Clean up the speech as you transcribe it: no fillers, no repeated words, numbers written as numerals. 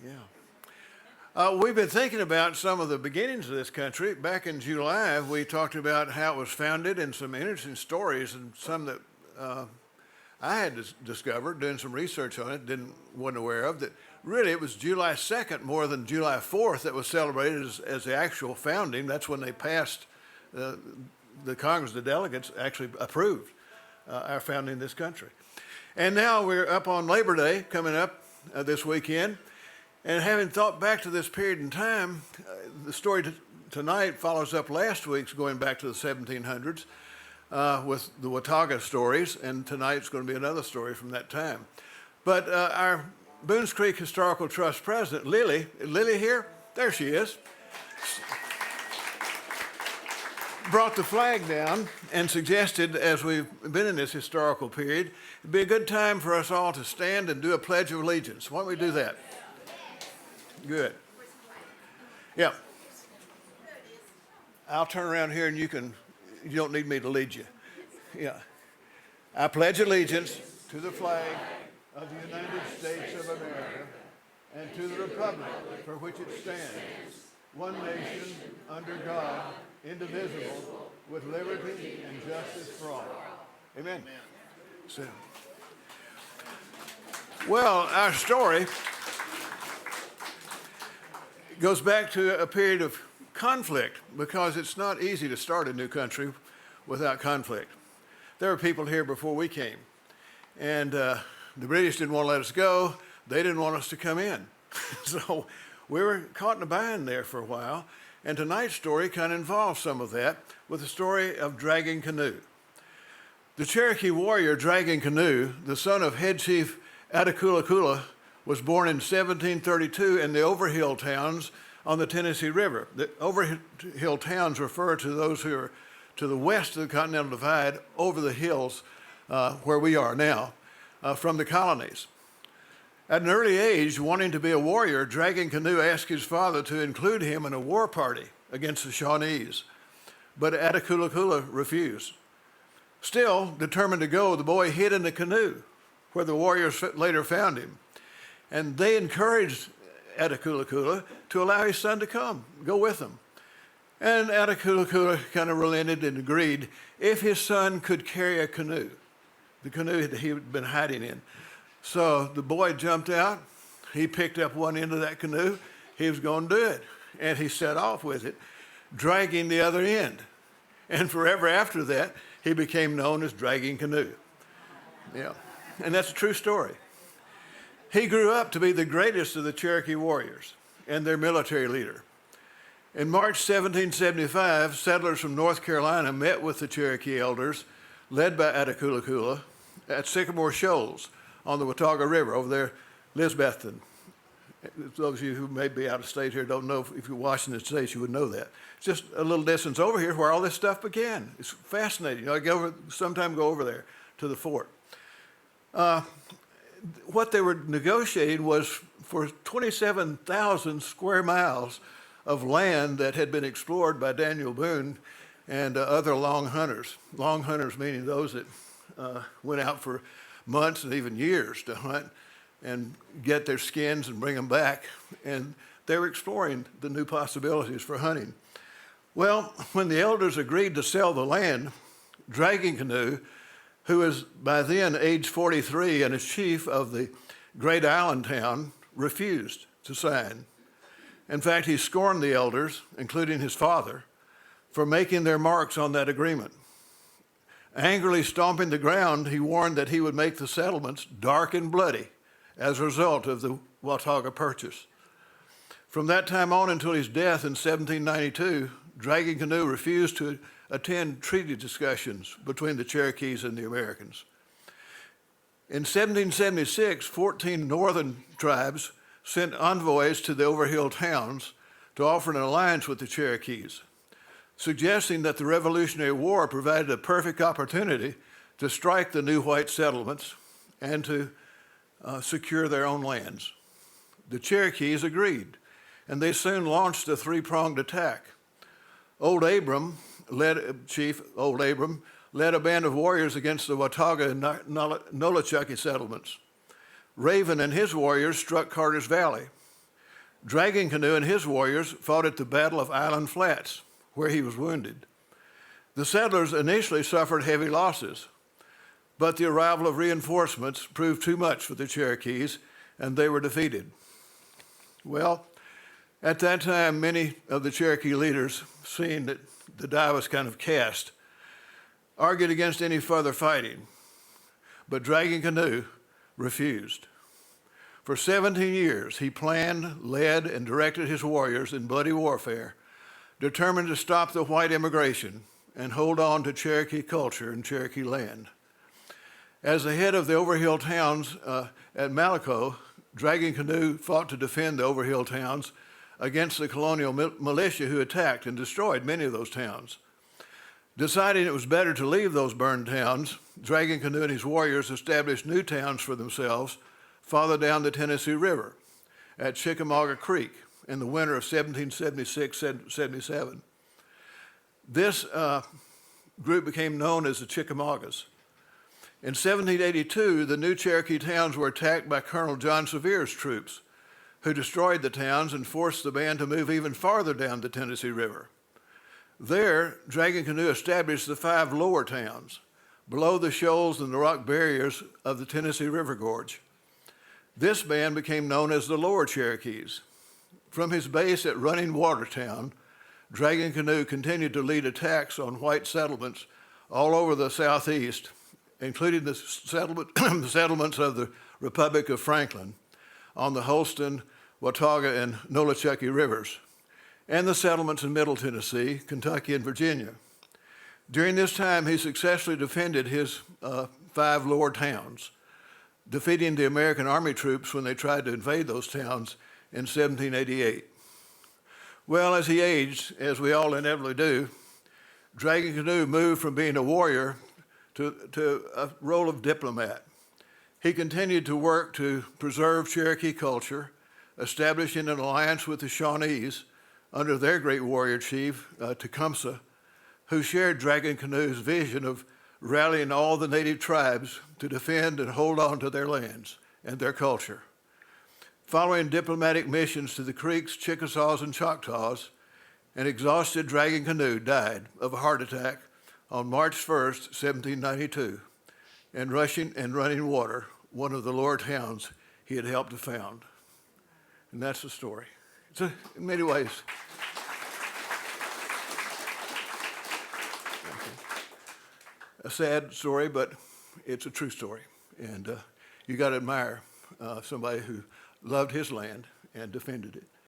Yeah. We've been thinking about some of the beginnings of this country. Back in July, we talked about how it was founded and some interesting stories, and some that I had discovered doing some research on it, wasn't aware of, that really it was July 2nd more than July 4th that was celebrated as the actual founding. That's when they passed, the Congress, the delegates actually approved our founding this country. And now we're up on Labor Day coming up this weekend. And having thought back to this period in time, the story tonight follows up last week's, going back to the 1700s with the Wataga stories, and tonight's going to be another story from that time. But our Boones Creek Historical Trust president, Lily here? There she is. Brought the flag down and suggested, as we've been in this historical period, it'd be a good time for us all to stand and do a Pledge of Allegiance. Why don't we do that? Good. Yeah. I'll turn around here and you don't need me to lead you. Yeah. I pledge allegiance to the flag of the United States of America and to the republic for which it stands, one nation, under God, indivisible, with liberty and justice for all. Amen. So, well, our story goes back to a period of conflict, because it's not easy to start a new country without conflict. There were people here before we came, and the British didn't want to let us go. They didn't want us to come in. So we were caught in a bind there for a while, and tonight's story kind of involves some of that with the story of Dragging Canoe. The Cherokee warrior Dragging Canoe, the son of head chief Wataga, was born in 1732 in the Overhill towns on the Tennessee River. The Overhill towns refer to those who are to the west of the Continental Divide, over the hills where we are now, from the colonies. At an early age, wanting to be a warrior, Dragging Canoe asked his father to include him in a war party against the Shawnees, but Wataga refused. Still determined to go, the boy hid in the canoe, where the warriors later found him. And they encouraged Wataga to allow his son to go with them. And Wataga kind of relented and agreed if his son could carry a canoe, the canoe that he had been hiding in. So the boy jumped out, he picked up one end of that canoe, he was going to do it. And he set off with it, dragging the other end. And forever after that, he became known as Dragging Canoe. Yeah, and that's a true story. He grew up to be the greatest of the Cherokee warriors and their military leader. In March 1775, settlers from North Carolina met with the Cherokee elders, led by Wataga, at Sycamore Shoals on the Wataga River over there, Lisbethton. Those of you who may be out of state here don't know, if you're Washington State, you would know that. It's just a little distance over here where all this stuff began. It's fascinating. I sometime go over there to the fort. What they were negotiating was for 27,000 square miles of land that had been explored by Daniel Boone and other long hunters. Long hunters meaning those that went out for months and even years to hunt and get their skins and bring them back. And they were exploring the new possibilities for hunting. Well, when the elders agreed to sell the land, Dragging Canoe, who was by then age 43 and a chief of the great island town, refused to sign. In fact, he scorned the elders, including his father, for making their marks on that agreement. Angrily stomping the ground, he warned that he would make the settlements dark and bloody as a result of the Wataga purchase. From that time on until his death in 1792, Dragging Canoe refused to attend treaty discussions between the Cherokees and the Americans. In 1776, 14 northern tribes sent envoys to the Overhill towns to offer an alliance with the Cherokees, suggesting that the Revolutionary War provided a perfect opportunity to strike the new white settlements and to secure their own lands. The Cherokees agreed, and they soon launched a three-pronged attack. Chief Old Abram led a band of warriors against the Wataga and Nolichucky settlements. Raven and his warriors struck Carter's Valley, Dragging Canoe and his warriors fought at the Battle of Island Flats, where he was wounded. The settlers initially suffered heavy losses, but the arrival of reinforcements proved too much for the Cherokees, and they were defeated. Well, at that time, many of the Cherokee leaders, seeing that the die was kind of cast, argued against any further fighting, but Dragging Canoe refused. For 17 years, he planned, led, and directed his warriors in bloody warfare, determined to stop the white immigration and hold on to Cherokee culture and Cherokee land. As the head of the Overhill towns at Malaco, Dragging Canoe fought to defend the Overhill towns against the colonial militia who attacked and destroyed many of those towns. Deciding it was better to leave those burned towns, Dragging Canoe and his warriors established new towns for themselves farther down the Tennessee River at Chickamauga Creek in the winter of 1776-77. This group became known as the Chickamaugas. In 1782, the new Cherokee towns were attacked by Colonel John Severe's troops, who destroyed the towns and forced the band to move even farther down the Tennessee River. There, Dragging Canoe established the 5 lower towns, below the shoals and the rock barriers of the Tennessee River Gorge. This band became known as the Lower Cherokees. From his base at Running Watertown, Dragging Canoe continued to lead attacks on white settlements all over the southeast, including the settlements of the Republic of Franklin on the Holston, Wataga, and Nolichucky rivers, and the settlements in Middle Tennessee, Kentucky, and Virginia. During this time, he successfully defended his 5 lower towns, defeating the American Army troops when they tried to invade those towns in 1788. Well, as he aged, as we all inevitably do, Dragging Canoe moved from being a warrior to a role of diplomat. He continued to work to preserve Cherokee culture, establishing an alliance with the Shawnees under their great warrior chief, Tecumseh, who shared Dragging Canoe's vision of rallying all the native tribes to defend and hold on to their lands and their culture. Following diplomatic missions to the Creeks, Chickasaws, and Choctaws, an exhausted Dragging Canoe died of a heart attack on March 1st, 1792, in Running Water, one of the lower towns he had helped to found. And that's the story. It's in many ways. A sad story, but it's a true story. And you got to admire somebody who loved his land and defended it.